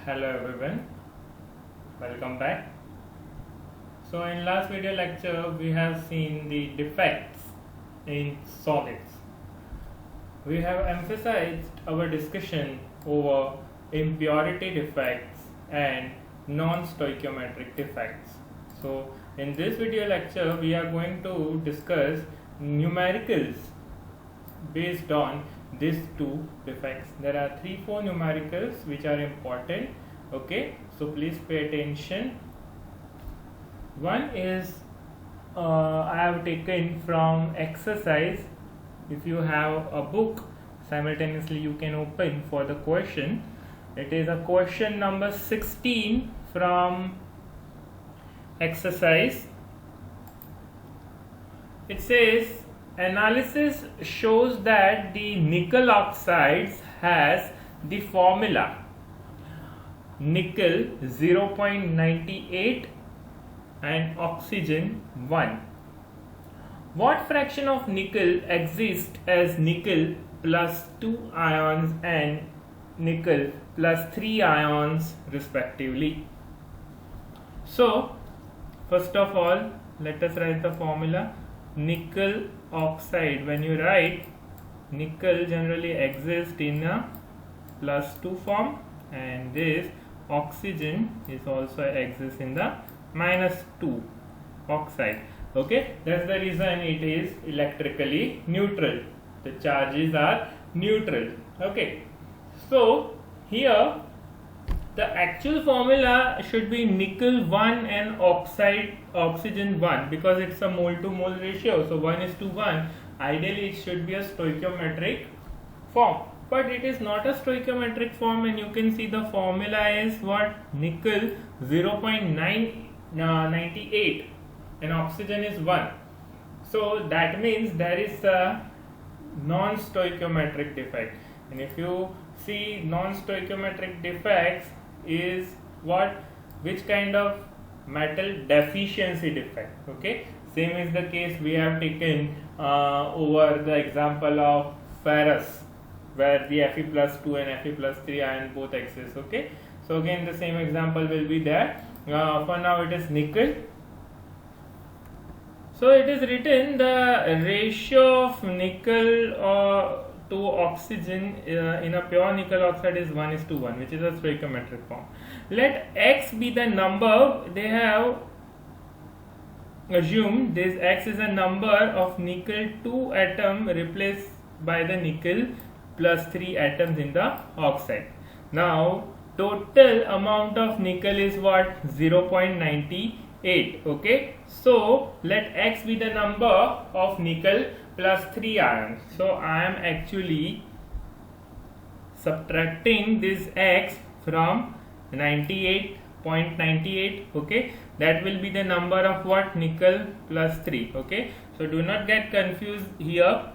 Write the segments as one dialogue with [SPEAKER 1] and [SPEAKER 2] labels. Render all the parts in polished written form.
[SPEAKER 1] Hello everyone, welcome back. So in last video lecture we have seen the defects in solids. We have emphasized our discussion over impurity defects and non-stoichiometric defects. So in this video lecture we are going to discuss numericals based on these two defects. There are 3-4 numericals which are important. Okay, so please pay attention. One is I have taken from exercise. If you have a book, simultaneously you can open for the question. It is a question number 16 from exercise. It says analysis shows that the nickel oxides has the formula nickel 0.98 and oxygen 1. What fraction of nickel exists as nickel plus 2 ions and nickel plus 3 ions respectively? So first of all, let us write the formula. Nickel oxide, when you write, nickel generally exists in a plus 2 form, and this oxygen is also exists in the minus 2 oxide. Okay, that's the reason it is electrically neutral. The charges are neutral. Okay, so here the actual formula should be nickel 1 and oxygen 1, because it's a mole to mole ratio, so 1:1. Ideally it should be a stoichiometric form, but it is not a stoichiometric form, and you can see the formula is what? Nickel 0.98 and oxygen is 1. So that means there is a non-stoichiometric defect. And if you see non-stoichiometric defects is what? Which kind of metal? Deficiency defect. Okay, same is the case we have taken over the example of ferrous, where the Fe+2 and Fe+3 ion both exist. Okay, so again the same example will be there. For now it is nickel. So it is written the ratio of nickel to oxygen in a pure nickel oxide is 1:1, which is a stoichiometric form. Let X be the number. They have assumed this X is a number of nickel 2 atom replaced by the nickel plus 3 atoms in the oxide. Now total amount of nickel is what? 0.98. Okay, so let X be the number of nickel plus 3 ions. So I am actually subtracting this X from 98.98. okay, that will be the number of what? Nickel plus 3. okay, so do not get confused here.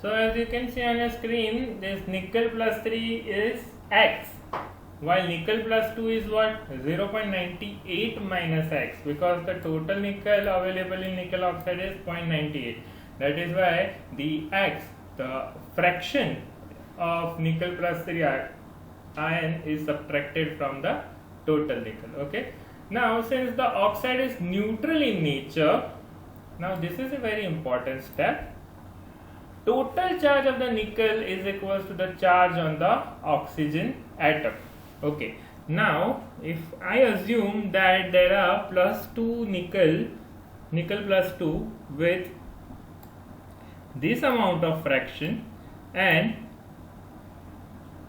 [SPEAKER 1] So as you can see on your screen, this nickel plus 3 is X, while nickel plus 2 is what? 0.98 minus X, because the total nickel available in nickel oxide is 0.98. That is why the X, the fraction of nickel plus 3 ion, is subtracted from the total nickel. Okay, now since the oxide is neutral in nature, now this is a very important step. Total charge of the nickel is equal to the charge on the oxygen atom. Okay, now if I assume that there are plus 2 nickel plus 2 with this amount of fraction, and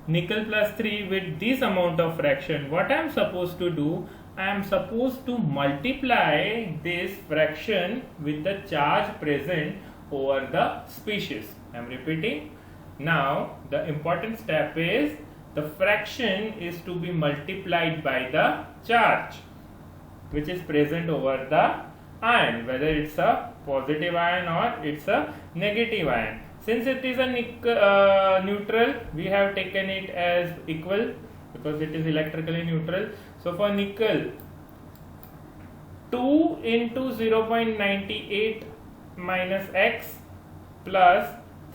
[SPEAKER 1] nickel plus 3 with this amount of fraction, what I am supposed to do? I am supposed to multiply this fraction with the charge present over the species. I am repeating. Now the important step is the fraction is to be multiplied by the charge which is present over the ion, whether it's a positive ion or it's a negative ion. Since it is a neutral, we have taken it as equal because it is electrically neutral. So for nickel, 2 into 0.98 minus X plus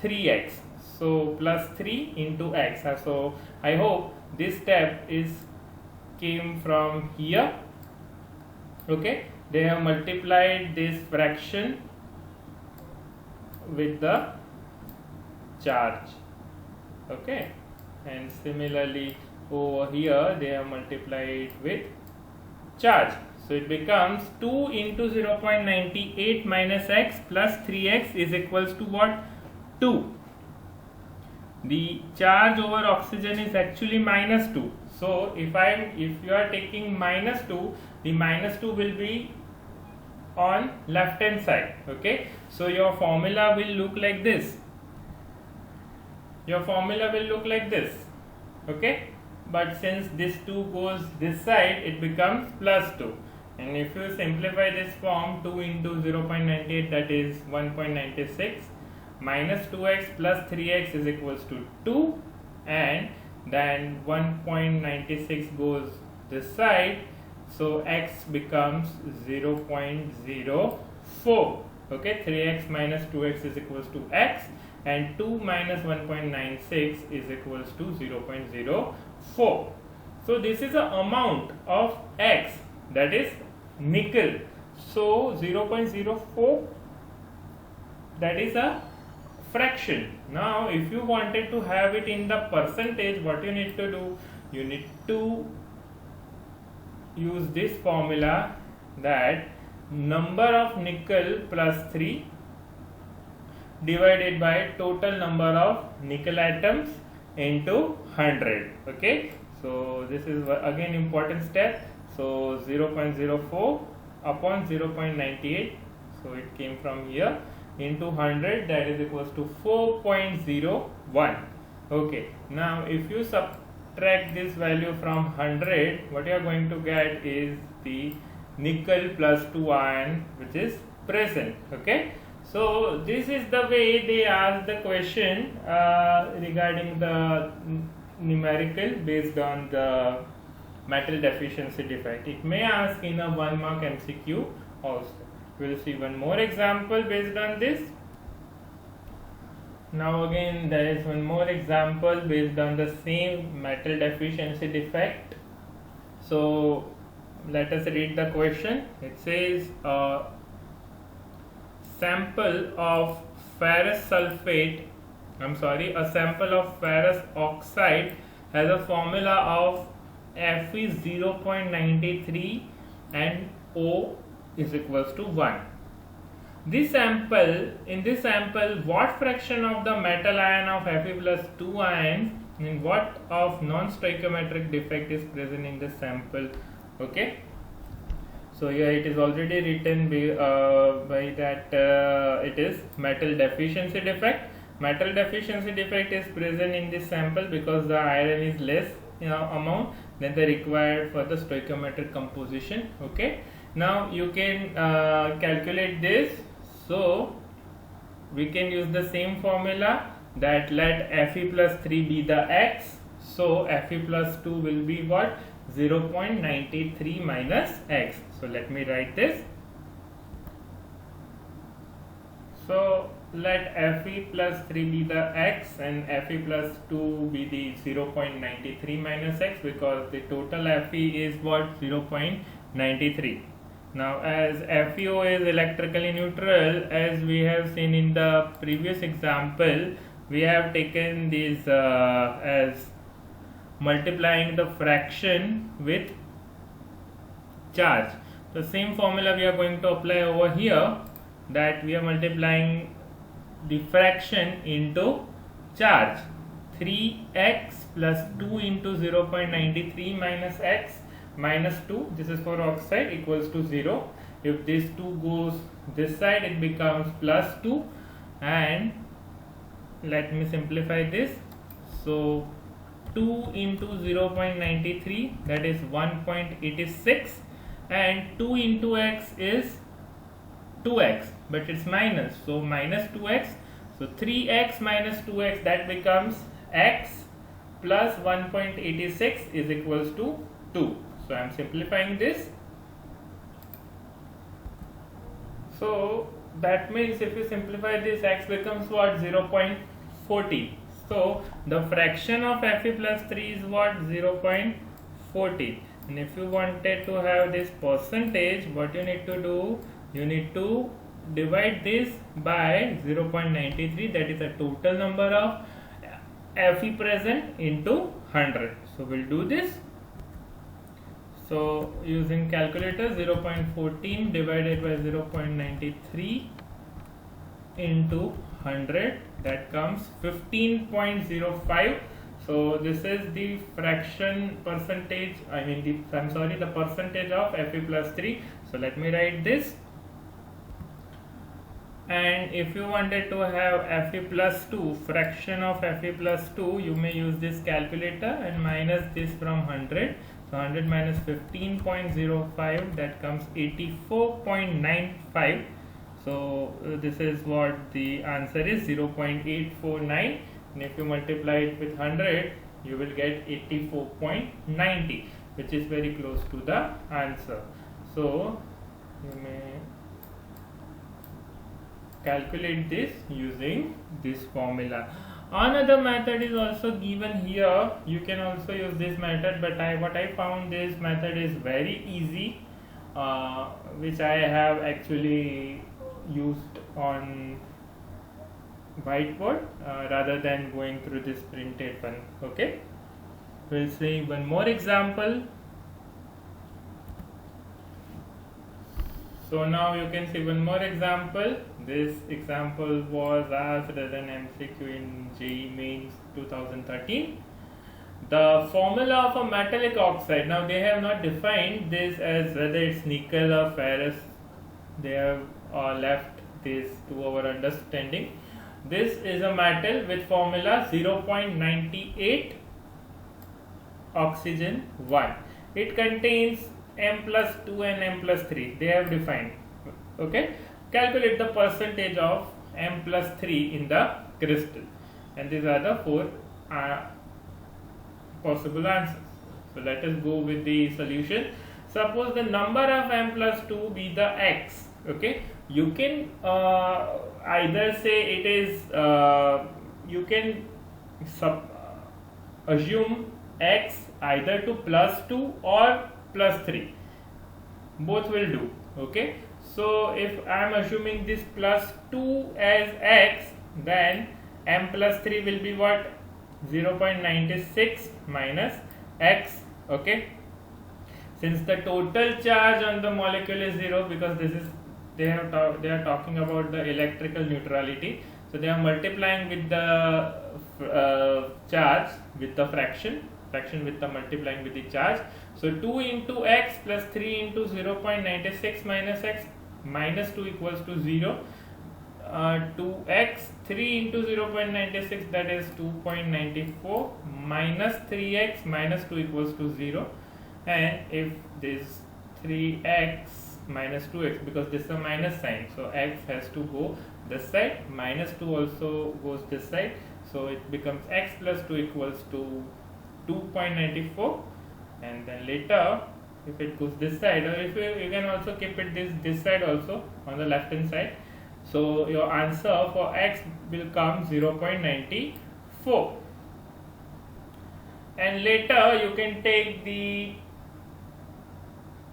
[SPEAKER 1] 3x. so plus 3 into x. So I hope this step came from here. Okay, they have multiplied this fraction with the charge. Okay, and similarly over here they have multiplied with charge. So it becomes 2 into 0.98 minus x plus 3x is equals to what? 2. The charge over oxygen is actually minus 2. So if you are taking minus 2, the minus 2 will be on left hand side. Okay, so your formula will look like this. Okay, but since this 2 goes this side, it becomes plus 2. And if you simplify this form, 2 into 0.98, that is 1.96, minus 2x plus 3x is equals to 2, and then 1.96 goes this side, so x becomes 0.04. Okay, 3x minus 2x is equals to x, and 2 minus 1.96 is equals to 0.04. So this is the amount of x, that is nickel. So 0.04, that is a fraction. Now if you wanted to have it in the percentage, what you need to do? You need to use this formula, that number of nickel plus 3 divided by total number of nickel atoms into 100. Okay, so this is again important step. So 0.04 upon 0.98, so it came from here, into 100, that is equals to 4.01. Okay, now if you subtract this value from 100, what you are going to get is the nickel plus 2 ion which is present. Okay, so this is the way they ask the question regarding the numerical based on the metal deficiency defect. It may ask in a 1 mark MCQ also. We will see one more example based on this. Now again there is one more example based on the same metal deficiency defect. So let us read the question. It says a sample of ferrous oxide has a formula of Fe 0.93 and O is equals to 1. In this sample, what fraction of the metal ion of Fe plus 2 ions and what of non-stoichiometric defect is present in the sample? Okay, so here it is already written by that it is metal deficiency defect. Metal deficiency defect is present in this sample because the iron is less amount than the required for the stoichiometric composition. Okay, now you can calculate this. So we can use the same formula, that let Fe plus 3 be the x. So Fe plus 2 will be what? 0.93 minus x. So let me write this. So let Fe plus 3 be the x and Fe plus 2 be the 0.93 minus x, because the total Fe is what? 0.93. Now as FeO is electrically neutral, as we have seen in the previous example, we have taken this as multiplying the fraction with charge. The same formula we are going to apply over here, that we are multiplying the fraction into charge. 3x plus 2 into 0.93 minus x minus 2, this is for oxide, equals to 0. If this 2 goes this side, it becomes plus 2, and let me simplify this. So 2 into 0.93, that is 1.86, and 2 into x is 2x, but it's minus, so minus 2x. So 3x minus 2x, that becomes x plus 1.86 is equals to 2. So I am simplifying this. So that means if you simplify this, x becomes what? 0.40. So the fraction of Fe plus 3 is what? 0.14. And if you wanted to have this percentage, what you need to do? You need to divide this by 0.93, that is the total number of Fe present into 100. So we'll do this. So using calculator, 0.14 divided by 0.93 into 100, that comes 15.05. so this is the fraction percentage, the percentage of Fe plus 3. So let me write this. And if you wanted to have Fe plus 2, fraction of Fe plus 2, you may use this calculator and minus this from 100. So 100 minus 15.05, that comes 84.95. So this is what the answer is, 0.849. And if you multiply it with 100, you will get 84.90, which is very close to the answer. So you may calculate this using this formula. Another method is also given here. You can also use this method, but what I found, this method is very easy, which I have actually used on whiteboard rather than going through this printed one. Okay, we'll see one more example. So now you can see one more example. This example was asked as an MCQ in JEE Mains 2013. The formula of a metallic oxide. Now they have not defined this as whether it's nickel or ferrous. They have left this to our understanding. This is a metal with formula 0.98 oxygen 1. It contains M plus 2 and M plus 3. They have defined. Okay. Calculate the percentage of M plus 3 in the crystal. And these are the four possible answers. So let us go with the solution. Suppose the number of M plus 2 be the X. Okay. You can either say it is, you can assume X either to plus 2 or plus 3. Both will do. Okay. So if I am assuming this plus 2 as X, then M plus 3 will be what? 0.96 minus X. Okay. Since the total charge on the molecule is 0, because this is they are talking about the electrical neutrality, so they are multiplying with the charge with the fraction with the multiplying with the charge. So 2 into X plus 3 into 0.96 minus X minus 2 equals to 0. 2x 3 into 0.96, that is 2.94, minus 3x minus 2 equals to 0. And if this 3x minus 2x, because this is a minus sign, so x has to go this side, minus 2 also goes this side, so it becomes x plus 2 equals to 2.94. and then later if it goes this side, or if you can also keep it this side also on the left hand side, so your answer for x will come 0.94. and later you can take the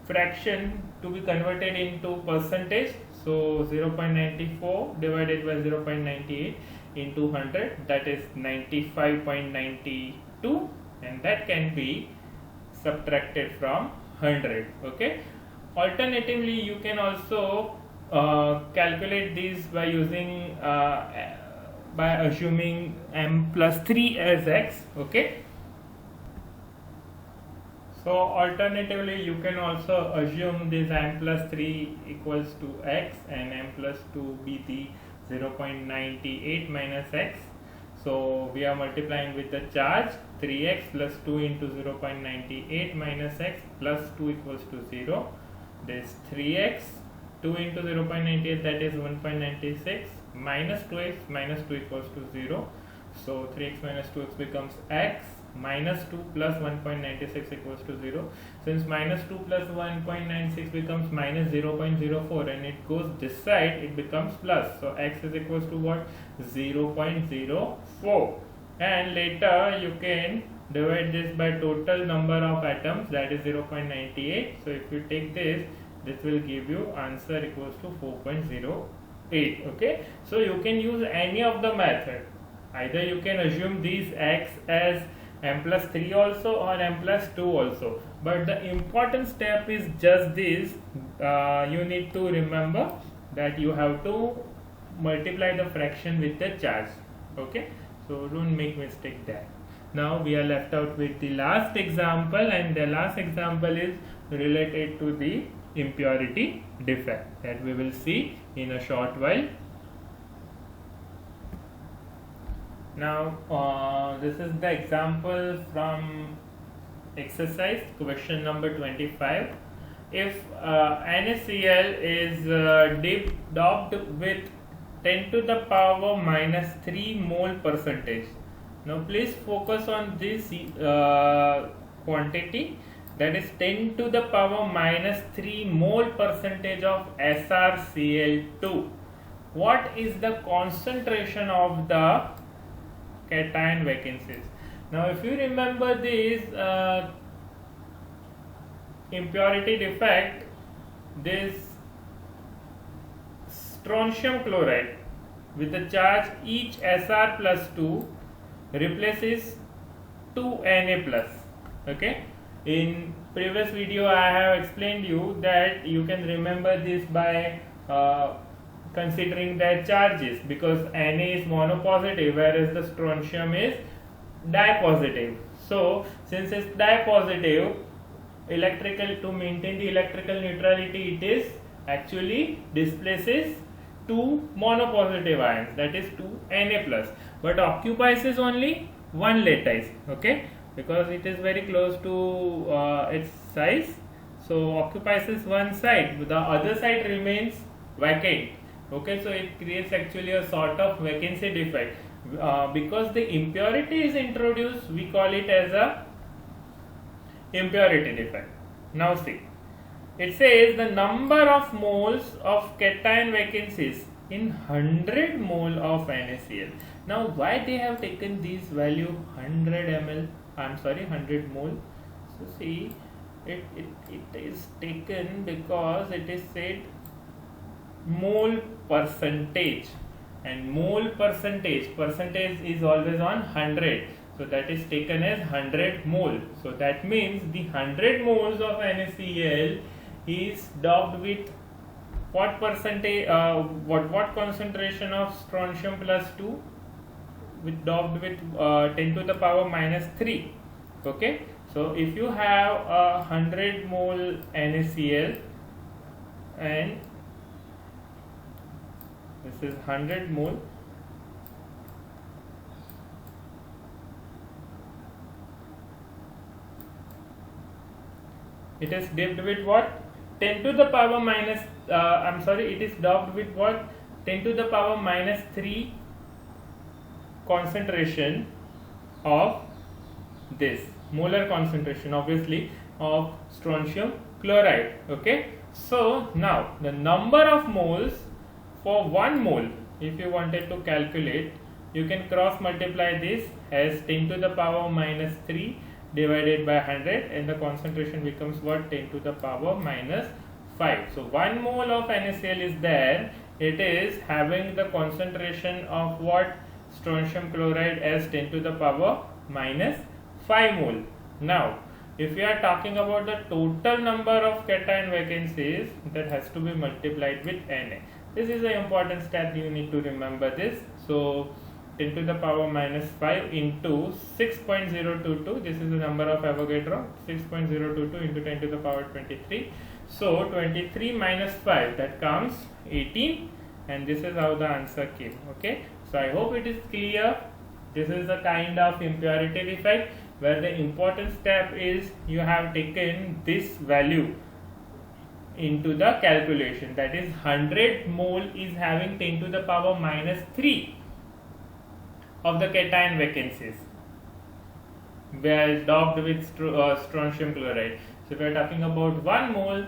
[SPEAKER 1] fraction to be converted into percentage. So 0.94 divided by 0.98 into 100, that is 95.92, and that can be subtracted from 100. Okay. Alternatively, you can also calculate these by using by assuming M plus 3 as x. Okay. So alternatively, you can also assume this M plus 3 equals to x and M plus 2 be the 0.98 minus x. So we are multiplying with the charge, 3x plus 2 into 0.98 minus x plus 2 equals to 0. This 3x 2 into 0.98, that is 1.96, minus 2x minus 2 equals to 0. So 3x minus 2x becomes x, minus 2 plus 1.96 equals to 0. Since minus 2 plus 1.96 becomes minus 0.04 and it goes this side, it becomes plus. So x is equals to what? 0.04. and later you can divide this by total number of atoms, that is 0.98. So if you take this will give you answer equals to 4.08. okay, so you can use any of the method. Either you can assume these x as m plus 3 also or m plus 2 also, but the important step is just this. You need to remember that you have to multiply the fraction with the charge. Okay, so don't make mistake there. Now we are left out with the last example, and the last example is related to the impurity defect that we will see in a short while. Now this is the example from exercise question number 25. If NaCl is doped with 10 to the power minus 3 mole percentage. Now please focus on this quantity, that is 10 to the power minus 3 mole percentage of SrCl2. What is the concentration of the cation vacancies? Now if you remember this impurity defect, this strontium chloride with the charge each Sr plus 2 replaces 2 Na plus. Okay, in previous video I have explained you that you can remember this by considering their charges, because Na is monopositive whereas the strontium is dipositive. So since it's dipositive, to maintain the electrical neutrality, it is actually displaces 2 monopositive ions, that is 2 Na plus, but occupies is only 1 lattice. Okay, because it is very close to its size, so occupies is one side, the other side remains vacant. Okay, so it creates actually a sort of vacancy defect. Because the impurity is introduced, we call it as a impurity defect. Now see, it says the number of moles of cation vacancies in 100 mole of NaCl. Now why they have taken this value 100 mole? So see, it is taken because it is said mole percentage, and mole percentage is always on 100, so that is taken as 100 mole. So that means the 100 moles of NaCl is doped with what percentage, what concentration of strontium plus 2, with doped with 10 to the power minus 3. Okay, so if you have a 100 mole NaCl and this is 100 mole, it is dipped with what, 10 to the power minus it is doped with what, 10 to the power minus 3 concentration of this molar concentration, obviously, of strontium chloride. Okay, so now the number of moles for 1 mole, if you wanted to calculate, you can cross multiply this as 10 to the power minus 3 divided by 100, and the concentration becomes what, 10 to the power minus 5. So 1 mole of NaCl is there, it is having the concentration of what, strontium chloride as 10 to the power minus 5 mole. Now if we are talking about the total number of cation vacancies, that has to be multiplied with Na. This is an important step, you need to remember this. So 10 to the power minus 5 into 6.022, this is the number of Avogadro, 6.022 into 10 to the power 23. So 23 minus 5, that comes 18, and this is how the answer came. Okay, so I hope it is clear. This is a kind of impurity defect where the important step is you have taken this value into the calculation, that is 100 mole is having 10 to the power minus 3 of the cation vacancies where doped with strontium chloride. So we are talking about 1 mole,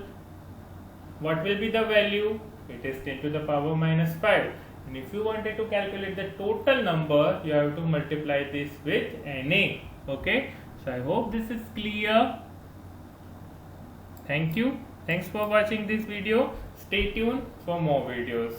[SPEAKER 1] what will be the value? It is 10 to the power minus 5. and if you wanted to calculate the total number, you have to multiply this with Na. Okay, so I hope this is clear. Thank you. Thanks for watching this video. Stay tuned for more videos.